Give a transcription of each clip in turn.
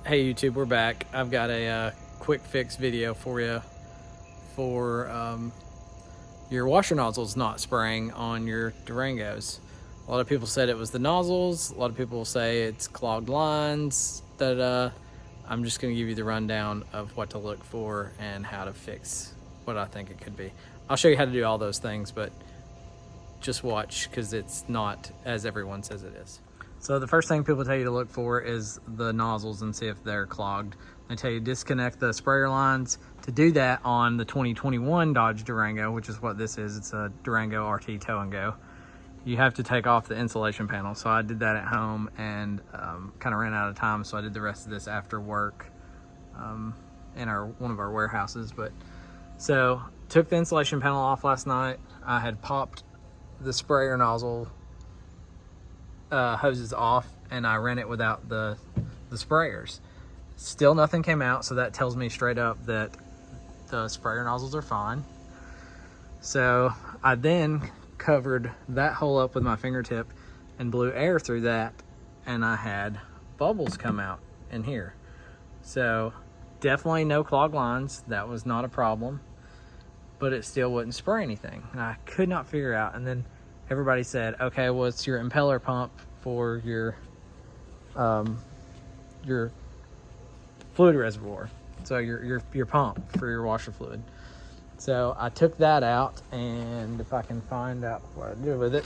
Hey YouTube, we're back. I've got a quick fix video for you for your washer nozzles not spraying on your Durangos. A lot of people said it was the nozzles. A lot of people say it's clogged lines. I'm just going to give you the rundown of what to look for and how to fix what I think it could be. I'll show you how to do all those things, but just watch because it's not as everyone says it is. So the first thing people tell you to look for is the nozzles and see if they're clogged. They tell you disconnect the sprayer lines. To do that on the 2021 Dodge Durango, which is what this is, it's a Durango RT Tow and Go, you have to take off the insulation panel. So I did that at home and kind of ran out of time, so I did the rest of this after work in one of our warehouses. So took the insulation panel off last night. I had popped the sprayer nozzle hoses off and I ran it without the sprayers. Still nothing came out, so that tells me straight up that the sprayer nozzles are fine. So I then covered that hole up with my fingertip and blew air through that, and I had bubbles come out in here. So definitely no clogged lines. That was not a problem, but it still wouldn't spray anything, and I could not figure out. And then everybody said, okay, well, it's your impeller pump for your fluid reservoir. So your pump for your washer fluid. So I took that out, and if I can find out what I did with it,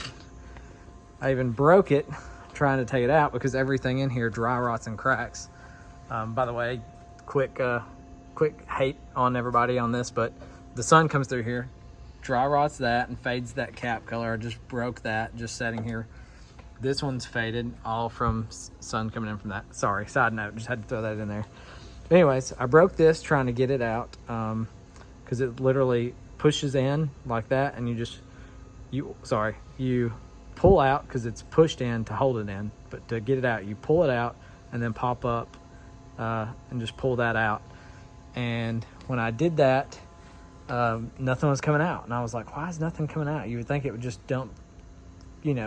I even broke it trying to take it out because everything in here dry rots and cracks. By the way, quick hate on everybody on this, but the sun comes through here, dry rots that and fades that cap color. I just broke that just sitting here. This one's faded all from sun coming in from that. Sorry, side note, just had to throw that in there. But anyways, I broke this trying to get it out because it literally pushes in like that, and you pull out because it's pushed in to hold it in, but to get it out, you pull it out and then pop up and just pull that out. And when I did that, nothing was coming out, and I was like, why is nothing coming out? You would think it would just dump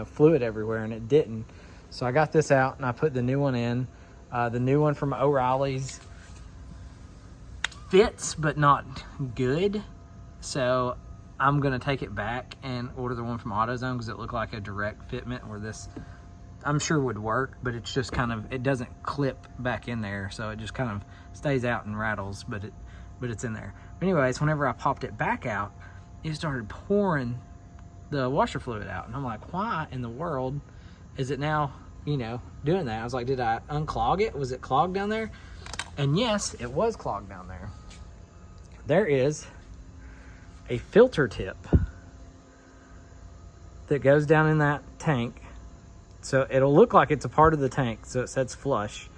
fluid everywhere, and it didn't. So I got this out and I put the new one in. The new one from O'Reilly's fits but not good, so I'm gonna take it back and order the one from AutoZone because it looked like a direct fitment where this I'm sure would work, but it's just kind of, it doesn't clip back in there, so it just kind of stays out and rattles, but it's in there. Anyways, whenever I popped it back out, it started pouring the washer fluid out, and I'm like, why in the world is it now doing that? I was like, did I unclog it? Was it clogged down there? And yes, it was clogged down there. There is a filter tip that goes down in that tank, so it'll look like it's a part of the tank, so it sets flush,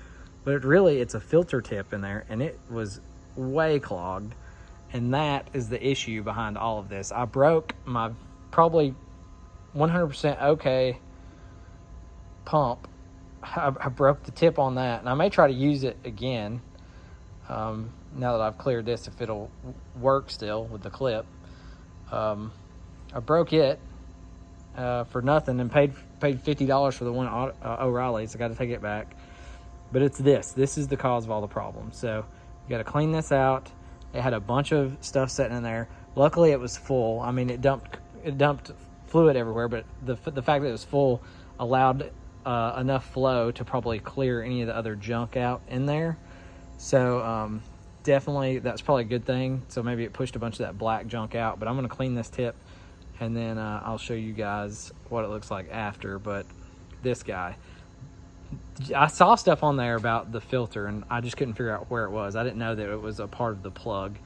but it's a filter tip in there, and it was way clogged. And that is the issue behind all of this. I broke my probably 100% okay pump. I broke the tip on that, and I may try to use it again now that I've cleared this, if it'll work still with the clip. I broke it for nothing and paid $50 for the one O'Reilly's. I got to take it back, but it's this is the cause of all the problems. So you got to clean this out. It had a bunch of stuff sitting in there. Luckily it was full. I mean, it dumped fluid everywhere, but the fact that it was full allowed enough flow to probably clear any of the other junk out in there. So definitely that's probably a good thing. So maybe it pushed a bunch of that black junk out, but I'm going to clean this tip, and then I'll show you guys what it looks like after. But this guy, I saw stuff on there about the filter, and I just couldn't figure out where it was. I didn't know that it was a part of the plug.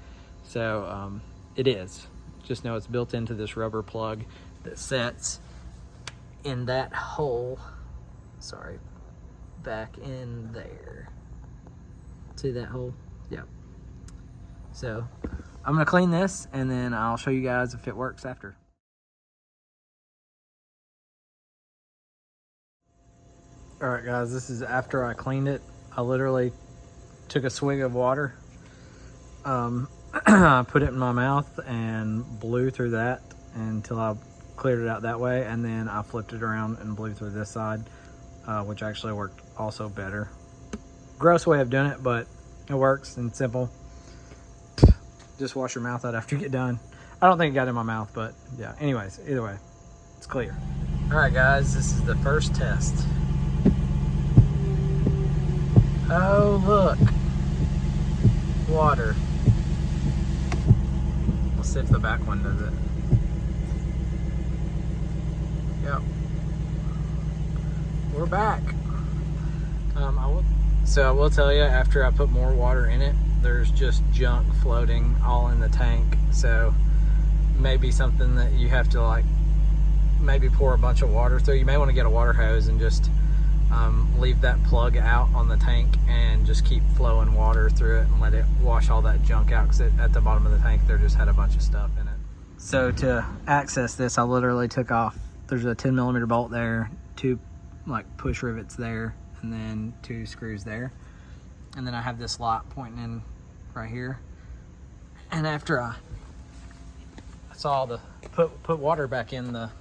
So it is. Just know it's built into this rubber plug that sets in that hole. Sorry, back in there. See that hole? Yep. So I'm gonna clean this, and then I'll show you guys if it works after. All right, guys, this is after I cleaned it. I literally took a swig of water, I put it in my mouth and blew through that until I cleared it out that way, and then I flipped it around and blew through this side, which actually worked also better. gross way of doing it, but it works and simple. Just wash your mouth out after you get done. I don't think it got in my mouth, but yeah. Anyways, either way, it's clear. All right, guys, this is the first test. Oh, look. Water. We'll see if the back one does it. Yep. We're back. I will tell you, after I put more water in it, there's just junk floating all in the tank. So maybe something that you have to like maybe pour a bunch of water through. You may want to get a water hose and just leave that plug out on the tank and just keep flowing water through it and let it wash all that junk out, because at the bottom of the tank there just had a bunch of stuff in it. So to access this, I literally took off, there's a 10mm bolt there, 2 like push rivets there, and then 2 screws there, and then I have this lot pointing in right here. And after I saw the put water back in the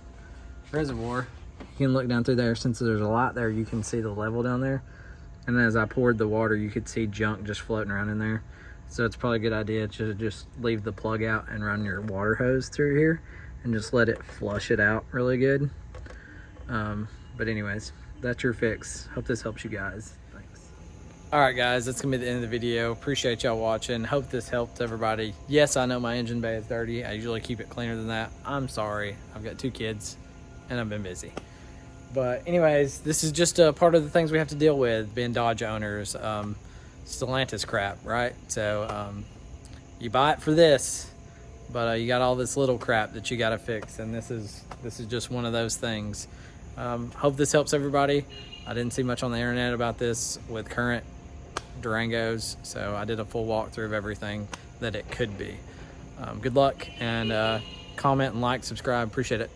reservoir, you can look down through there. Since there's a lot there, you can see the level down there, and as I poured the water, you could see junk just floating around in there. So it's probably a good idea to just leave the plug out and run your water hose through here and just let it flush it out really good. But anyways, that's your fix. Hope this helps you guys. Thanks. All right, guys, that's gonna be the end of the video. Appreciate y'all watching. Hope this helped everybody. Yes, I know my engine bay is dirty. I usually keep it cleaner than that. I'm sorry. I've got 2 kids and I've been busy. But anyways, this is just a part of the things we have to deal with being Dodge owners. Stellantis crap, right? So you buy it for this, but you got all this little crap that you got to fix, and this is just one of those things. Hope this helps everybody. I didn't see much on the internet about this with current Durangos, so I did a full walkthrough of everything that it could be. Good luck, and comment and like, subscribe. Appreciate it.